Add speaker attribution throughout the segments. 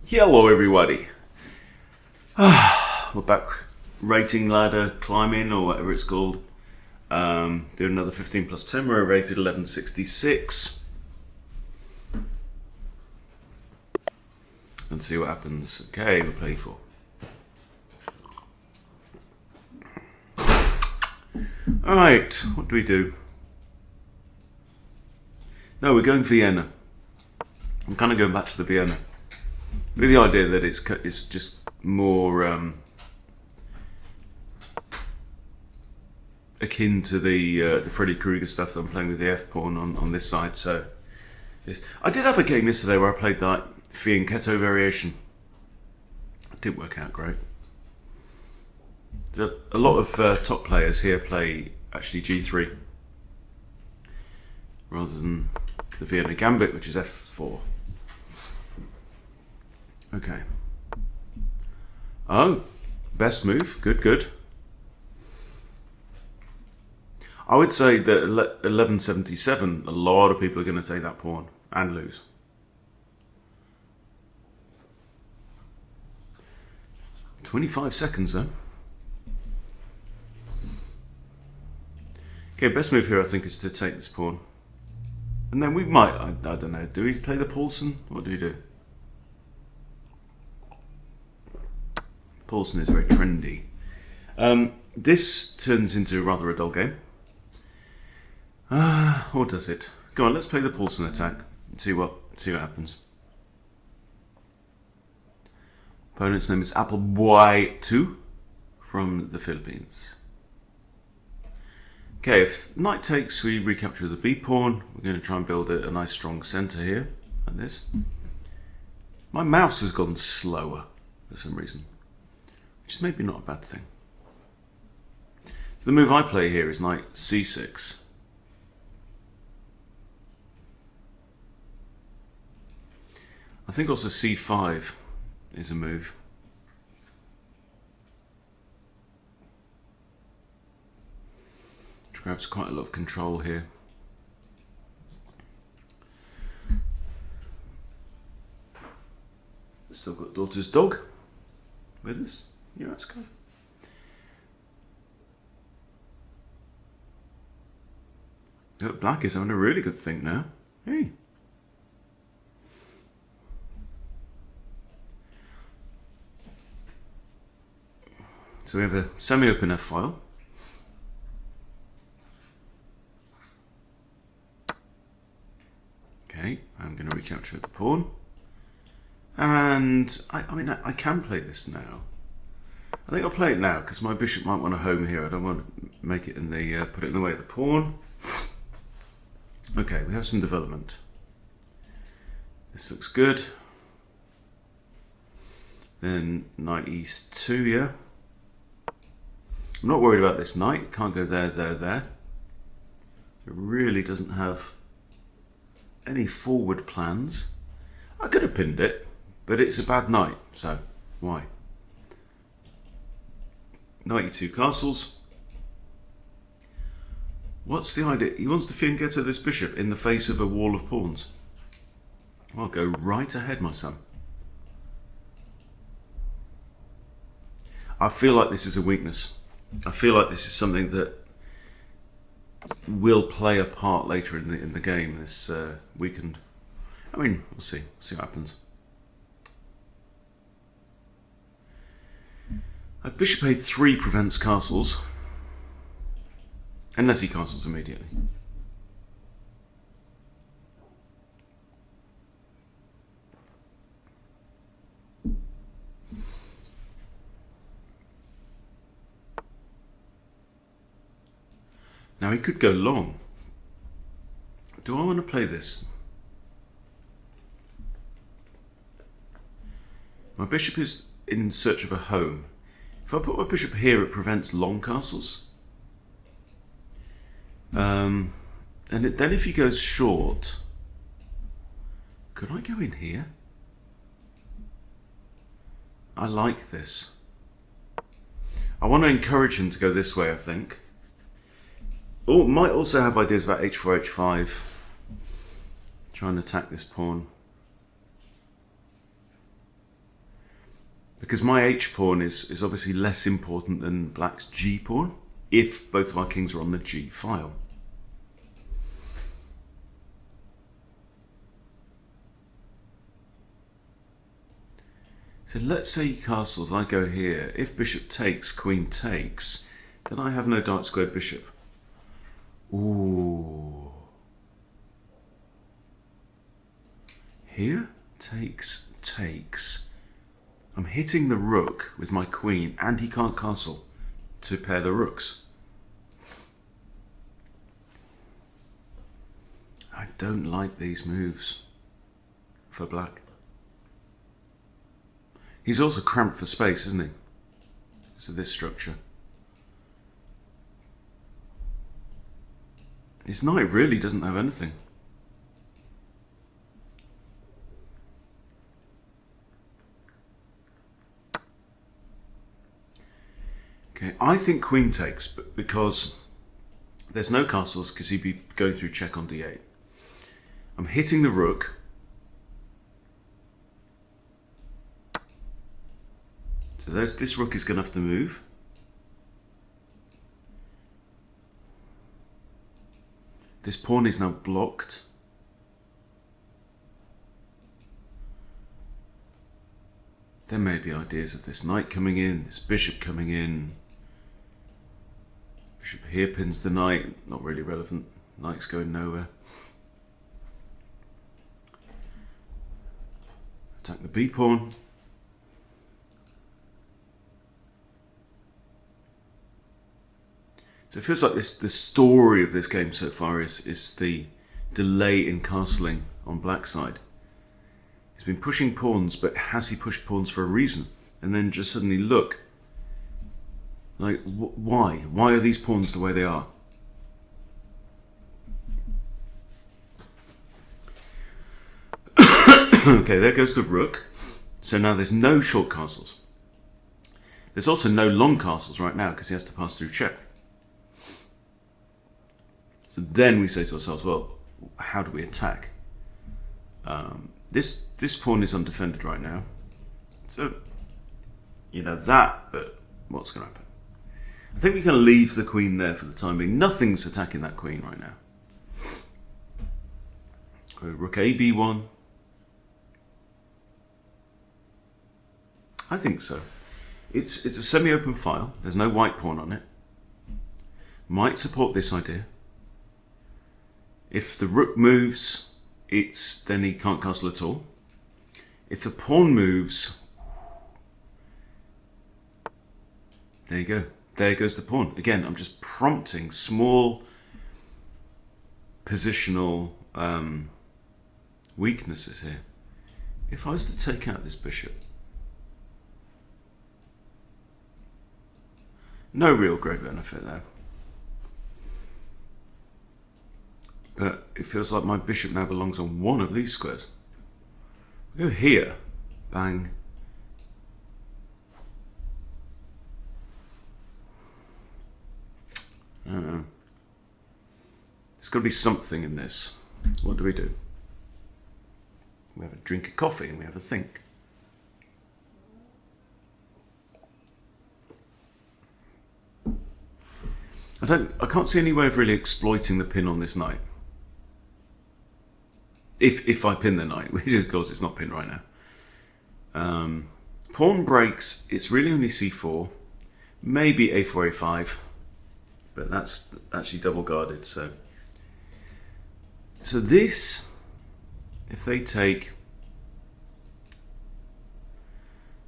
Speaker 1: Hello everybody. We're back rating ladder climbing or whatever it's called. Doing another 15 plus 10. We're rated 1166. And see what happens. Okay, we're playing 4. Alright, what do we do? No, we're going Vienna. I'm kind of going back to the Vienna. With the idea that it's just more akin to the Freddy Krueger stuff that I'm playing with the F pawn on this side. So I did have a game yesterday where I played that fianchetto variation. It didn't work out great. A lot of top players here play actually G3 rather than the Vienna Gambit, which is F4. Okay. Oh, best move. Good. I would say that 1177, a lot of people are going to take that pawn and lose. "25 seconds though. Okay, best move here I think is to take this pawn. And then we might, I don't know, do we play the Paulson? What do we do? Paulson is very trendy. This turns into rather a dull game. Or does it? Go on, let's play the Paulson attack and see what happens. Opponent's name is Appleboy2 from the Philippines. Okay, if knight takes, we recapture the B pawn. We're going to try and build a nice strong centre here, like this. My mouse has gone slower for some reason, which is maybe not a bad thing. So the move I play here is knight C6. I think also C5 is a move. Which grabs quite a lot of control here. Still got daughter's dog with us. Yeah, that's good. Look, black is having a really good thing now. Hey. So we have a semi-open F file. Okay, I'm going to recapture the pawn. And I mean, I can play this now. I think I'll play it now because my bishop might want a home here. I don't want to make it in the put it in the way of the pawn. Okay, we have some development. This looks good. Then knight E2, yeah. I'm not worried about this knight. Can't go there. It really doesn't have any forward plans. I could have pinned it, but it's a bad knight, so why? Knight E2 castles. What's the idea? He wants to fianchetto this bishop in the face of a wall of pawns. Well, go right ahead, my son. I feel like this is a weakness. I feel like this is something that will play a part later in the game. This weakened. I mean, we'll see. See what happens. Bishop A3 prevents castles, unless he castles immediately. Now he could go long. Do I want to play this? My bishop is in search of a home. If I put my bishop here, it prevents long castles. And then if he goes short, could I go in here? I like this. I want to encourage him to go this way, I think. Oh, might also have ideas about h4, h5. Try and attack this pawn. because my H pawn is obviously less important than black's G pawn if both of our kings are on the G file. So let's say he castles, I go here. If bishop takes, queen takes, then I have no dark squared bishop. Ooh. Here, takes, takes. I'm hitting the rook with my queen, and he can't castle to pair the rooks. I don't like these moves for black. He's also cramped for space, isn't he? So this structure. His knight really doesn't have anything. Okay, I think queen takes, but because there's no castles, because he'd be going through check on d8. I'm hitting the rook. So this rook is going to have to move. This pawn is now blocked. There may be ideas of this knight coming in, this bishop coming in. Bishop here pins the knight, not really relevant. Knight's going nowhere. Attack the B pawn. So it feels like the story of this game so far is the delay in castling on black's side. He's been pushing pawns, but has he pushed pawns for a reason? And then just suddenly look, like why? Why are these pawns the way they are? Okay, there goes the rook. So now there's no short castles. There's also no long castles right now because he has to pass through check. So then we say to ourselves, well, how do we attack? This pawn is undefended right now. So, you know that, but what's going to happen? I think we can leave the queen there for the time being. Nothing's attacking that queen right now. Rook A, B1. I think so. It's a semi-open file. There's no white pawn on it. Might support this idea. If the rook moves, then he can't castle at all. If the pawn moves, there you go. There goes the pawn. Again, I'm just prompting small positional weaknesses here. If I was to take out this bishop, no real great benefit there. But it feels like my bishop now belongs on one of these squares. We go here, bang. I don't know. There's got to be something in this. What do? We have a drink of coffee and we have a think. I can't see any way of really exploiting the pin on this knight. If I pin the knight, which of course it's not pinned right now. Pawn breaks, it's really only c4, maybe a4, a5, but that's actually double guarded. So this, if they take,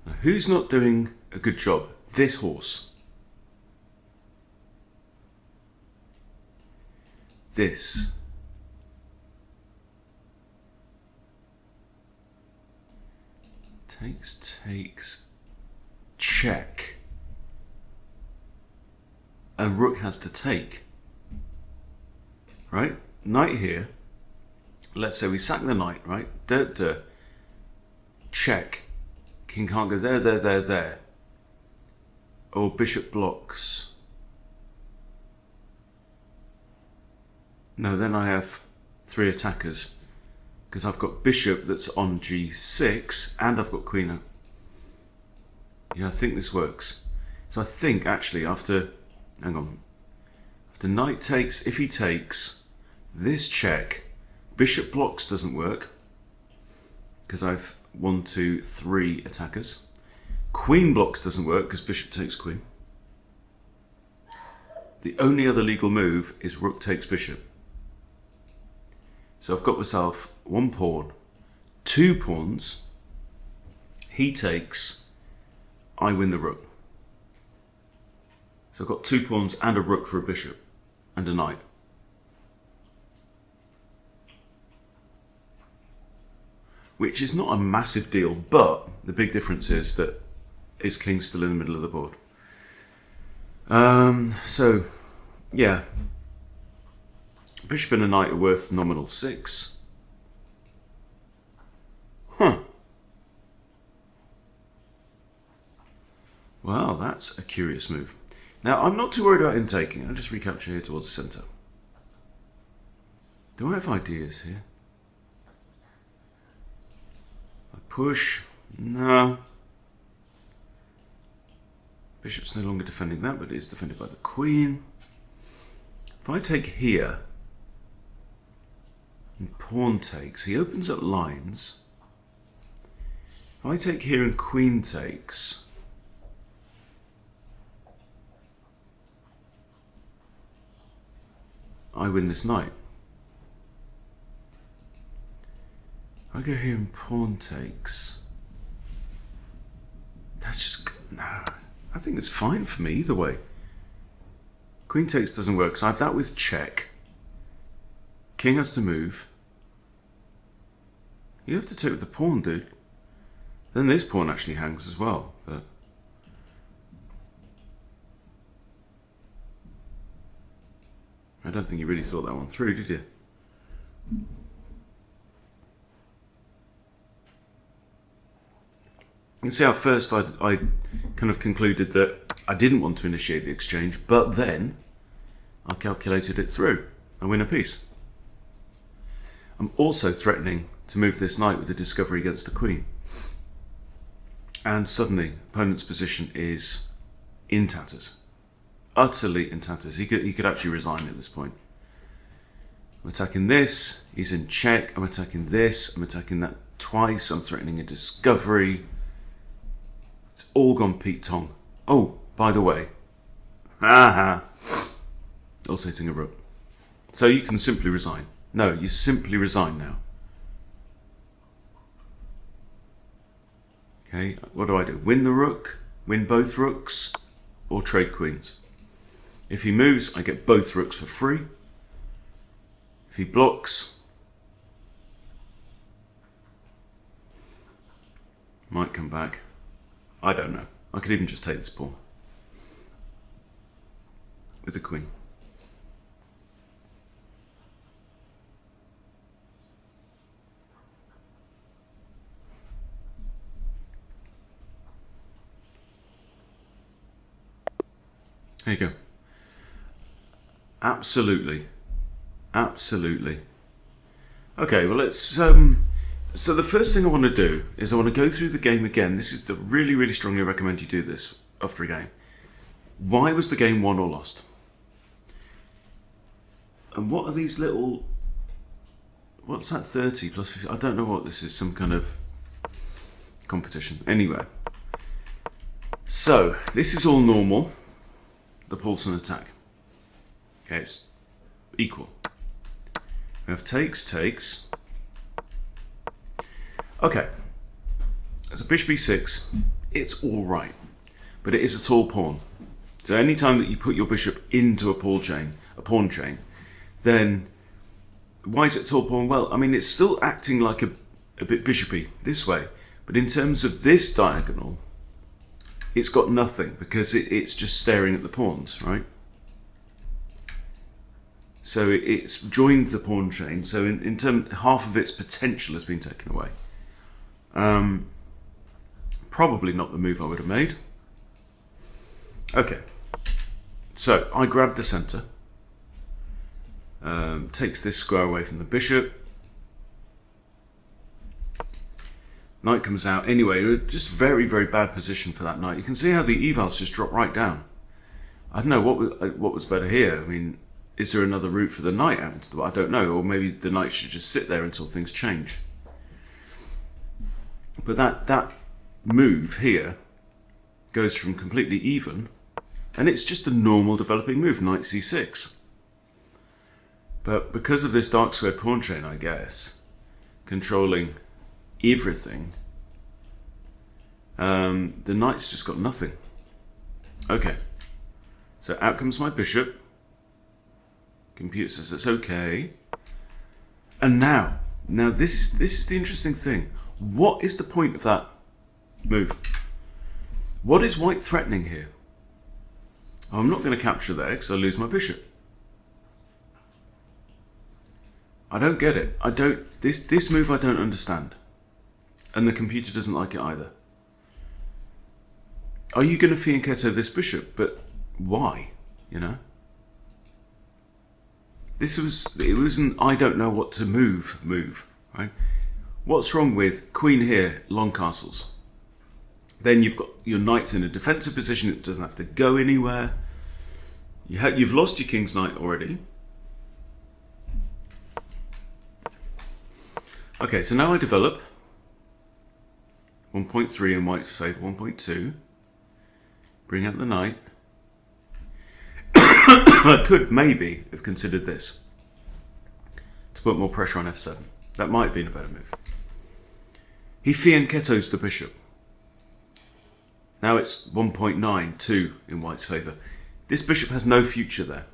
Speaker 1: now who's not doing a good job? This horse. This. Takes, check. And rook has to take. Right? Knight here. Let's say we sack the knight, right? Check. King can't go there. Or bishop blocks. No, then I have three attackers. Because I've got bishop that's on g6 and I've got queen. Yeah, I think this works. So I think actually after, hang on, after knight takes, if he takes this check, bishop blocks doesn't work because I've 1, 2, 3 attackers. Queen blocks doesn't work because bishop takes queen. The only other legal move is rook takes bishop. So I've got myself 1 pawn, 2 pawns. He takes, I win the rook. So I've got 2 pawns and a rook for a bishop and a knight. Which is not a massive deal, but the big difference is that his king's still in the middle of the board. So, yeah. Bishop and a knight are worth nominal 6. Huh. Well, that's a curious move. Now, I'm not too worried about him taking. I'll just recapture here towards the centre. Do I have ideas here? I push. No. Bishop's no longer defending that, but it is defended by the queen. If I take here, and pawn takes, he opens up lines. If I take here and queen takes, I win this knight. If I go here and pawn takes, that's just, no. I think it's fine for me either way. Queen takes doesn't work, so I have that with check. King has to move. You have to take with the pawn, dude. Then this pawn actually hangs as well, but I don't think you really thought that one through, did you? You can see how first I kind of concluded that I didn't want to initiate the exchange, but then I calculated it through. I win a piece. I'm also threatening to move this knight with a discovery against the queen. And suddenly, opponent's position is in tatters. Utterly in tatters. He could actually resign at this point. I'm attacking this, he's in check. I'm attacking this, I'm attacking that twice. I'm threatening a discovery. It's all gone Pete Tong. Oh, by the way, also hitting a rook. So you can simply resign. No, you simply resign now. Okay, what do? Win the rook, win both rooks, or trade queens. If he moves, I get both rooks for free. If he blocks, might come back. I don't know. I could even just take this pawn with a queen. There you go. Absolutely. Absolutely. Okay, well let's so the first thing I want to do is I want to go through the game again. This is really, really strongly recommend you do this after a game. Why was the game won or lost? And what are these little, what's that 30 plus 50? I don't know what this is, some kind of competition. Anyway, so this is all normal. The Paulson attack. Okay, it's equal. We have takes. Okay, so bishop e6, it's all right, but it is a tall pawn. So anytime that you put your bishop into a pawn chain, then why is it tall pawn? Well, I mean, it's still acting like a bit bishopy this way, but in terms of this diagonal, it's got nothing because it's just staring at the pawns, right? So it's joined the pawn chain. So in terms, half of its potential has been taken away. Probably not the move I would have made. Okay, so I grab the center. Takes this square away from the bishop. Knight comes out. Anyway, just very, very bad position for that knight. You can see how the evals just drop right down. I don't know what was better here. I mean, is there another route for the knight out into the... I don't know. Or maybe the knight should just sit there until things change. But that move here goes from completely even, and it's just a normal developing move, knight c6. But because of this dark square pawn chain, I guess, controlling everything, the knight's just got nothing. Okay, so out comes my bishop. Computer says that's okay. And now this is the interesting thing. What is the point of that move? What is white threatening here? I'm not going to capture there because I lose my bishop. I don't get it. This move I don't understand. And the computer doesn't like it either. Are you going to fianchetto this bishop? But why? You know? It was an I don't know what to move, right? What's wrong with queen here, long castles? Then you've got your knight's in a defensive position, it doesn't have to go anywhere. You've lost your king's knight already. Okay, so now I develop 1.3 in white's favour, 1.2. Bring out the knight. I could maybe have considered this to put more pressure on f7. That might have been a better move. He fianchettos the bishop. Now it's 1.92 in white's favour. This bishop has no future there.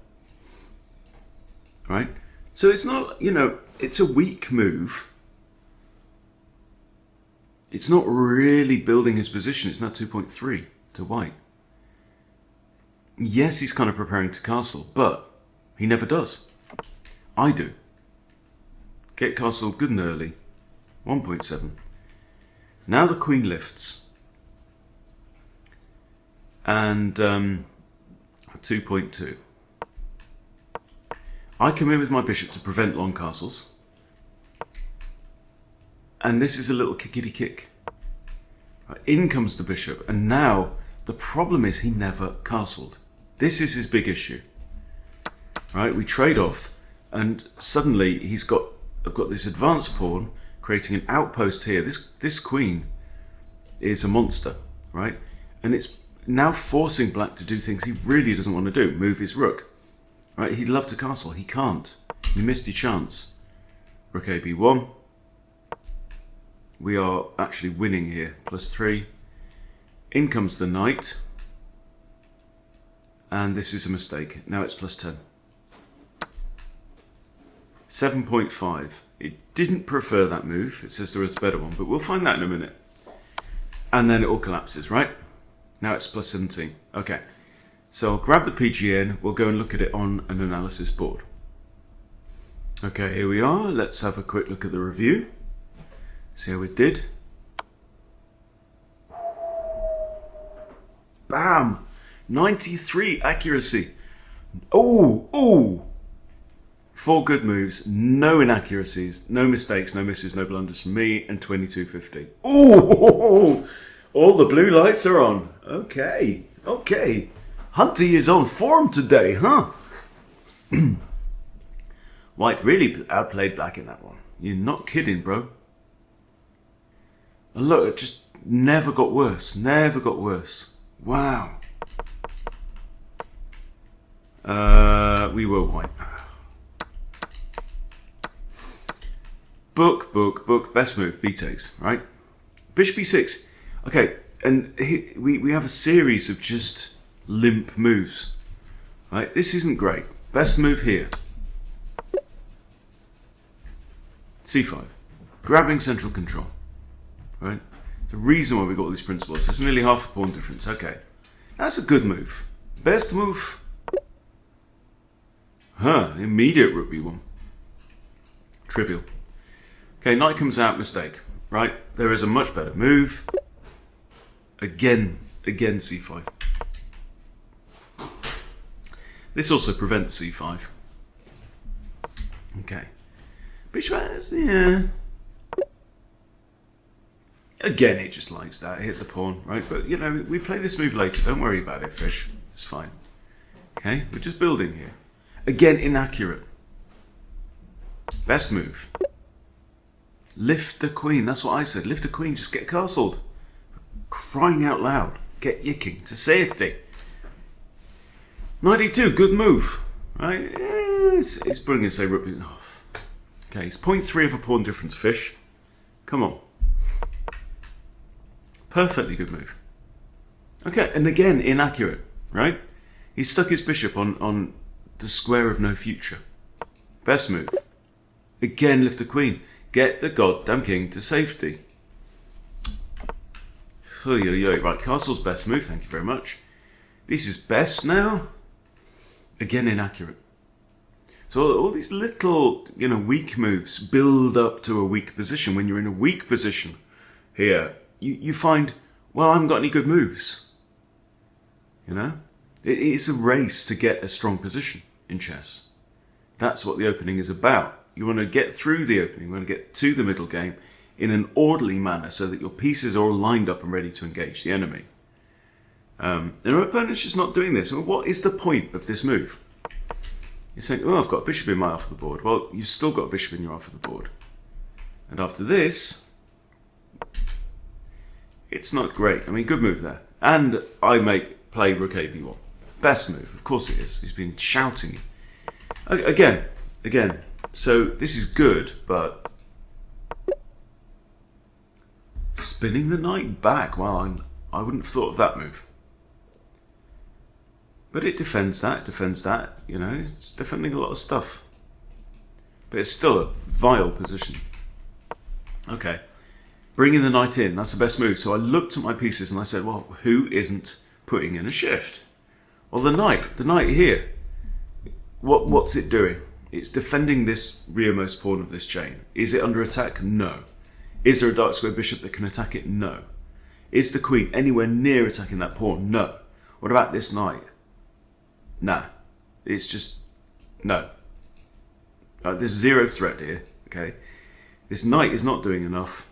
Speaker 1: Right? So it's not, you know, it's a weak move. It's not really building his position. It's now 2.3 to white. Yes, he's kind of preparing to castle, but he never does. I do. Get castle good and early. 1.7. Now the queen lifts. And 2.2. I come in with my bishop to prevent long castles. And this is a little kickity kick. In comes the bishop, and now the problem is he never castled. This is his big issue. Right? We trade off, and suddenly I've got this advanced pawn creating an outpost here. This queen is a monster, right? And it's now forcing black to do things he really doesn't want to do. Move his rook. Right? He'd love to castle. He can't. You missed your chance. Rook a b1. We are actually winning here. +3. In comes the knight. And this is a mistake. Now it's +10. 7.5. It didn't prefer that move. It says there was a better one, but we'll find that in a minute. And then it all collapses, right? Now it's +17. Okay. So I'll grab the PGN. We'll go and look at it on an analysis board. Okay, here we are. Let's have a quick look at the review. See how it did. Bam! 93 accuracy. Oh! 4 good moves, no inaccuracies, no mistakes, no misses, no blunders from me, and 2250. Oh! All the blue lights are on. Okay. Hunty is on form today, huh? White really outplayed black in that one. You're not kidding, bro. And look, it just never got worse. Never got worse. Wow. We were white. Book. Best move, b takes, right? Bishop b6. Okay, and we have a series of just limp moves. Right? This isn't great. Best move here. c5. Grabbing central control. Right? The reason why we got all these principles. There's nearly half a pawn difference. Okay. That's a good move. Best move. Immediate rook b1. Trivial. Okay, knight comes out, mistake. Right? There is a much better move. Again c5. This also prevents c5. Okay. Bishop has, yeah. Again, it just likes that, hit the pawn, right? But, you know, we play this move later. Don't worry about it, fish. It's fine. Okay, we're just building here. Again, inaccurate. Best move. Lift the queen. That's what I said. Lift the queen. Just get castled. Crying out loud. Get your king to safety. Knight e2. Good move. Right? It's bringing, say, rook off. Okay, it's 0.3 of a pawn difference, fish. Come on. Perfectly good move. Okay, and again, inaccurate, right? He stuck his bishop on the square of no future. Best move. Again, lift the queen. Get the goddamn king to safety. Right, castle's best move, thank you very much. This is best now. Again, inaccurate. So all these little, you know, weak moves build up to a weak position. When you're in a weak position here, you find, well, I haven't got any good moves. You know? It is a race to get a strong position in chess. That's what the opening is about. You want to get through the opening, you want to get to the middle game in an orderly manner so that your pieces are all lined up and ready to engage the enemy. And our opponent's just not doing this. Well, what is the point of this move? You're saying, oh, I've got a bishop in my half of the board. Well, you've still got a bishop in your half of the board. And after this, it's not great. I mean, good move there. And I play rook a1. Best move, of course it is. He's been shouting. Again. So this is good, but spinning the knight back. Well, I wouldn't have thought of that move. But it defends that. You know, it's defending a lot of stuff. But it's still a vile position. Okay. Bringing the knight in, that's the best move. So I looked at my pieces and I said, well, who isn't putting in a shift? Well, the knight here. What's it doing? It's defending this rearmost pawn of this chain. Is it under attack? No. Is there a dark square bishop that can attack it? No. Is the queen anywhere near attacking that pawn? No. What about this knight? Nah. It's just, no. There's zero threat here, okay? This knight is not doing enough.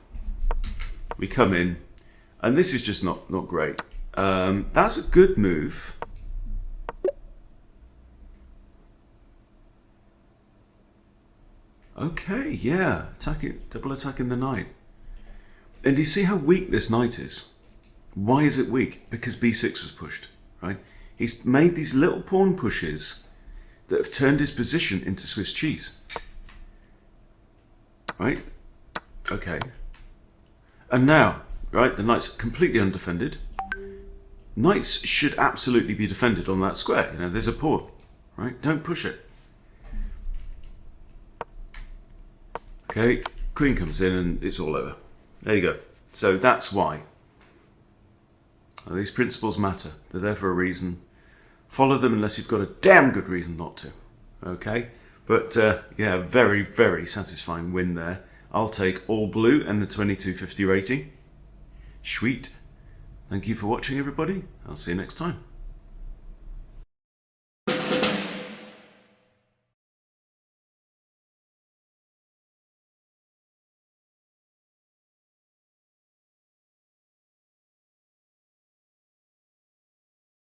Speaker 1: We come in, and this is just not great. That's a good move. Okay, yeah, double attacking the knight. And do you see how weak this knight is? Why is it weak? Because b6 was pushed, right? He's made these little pawn pushes that have turned his position into Swiss cheese. Right? Okay. And now, right, the knight's completely undefended. Knights should absolutely be defended on that square. You know, there's a pawn, right? Don't push it. Okay, queen comes in and it's all over. There you go. So that's why. Well, these principles matter. They're there for a reason. Follow them unless you've got a damn good reason not to. Okay? But, yeah, very, very satisfying win there. I'll take all blue and the 2250 rating. Sweet. Thank you for watching, everybody. I'll see you next time.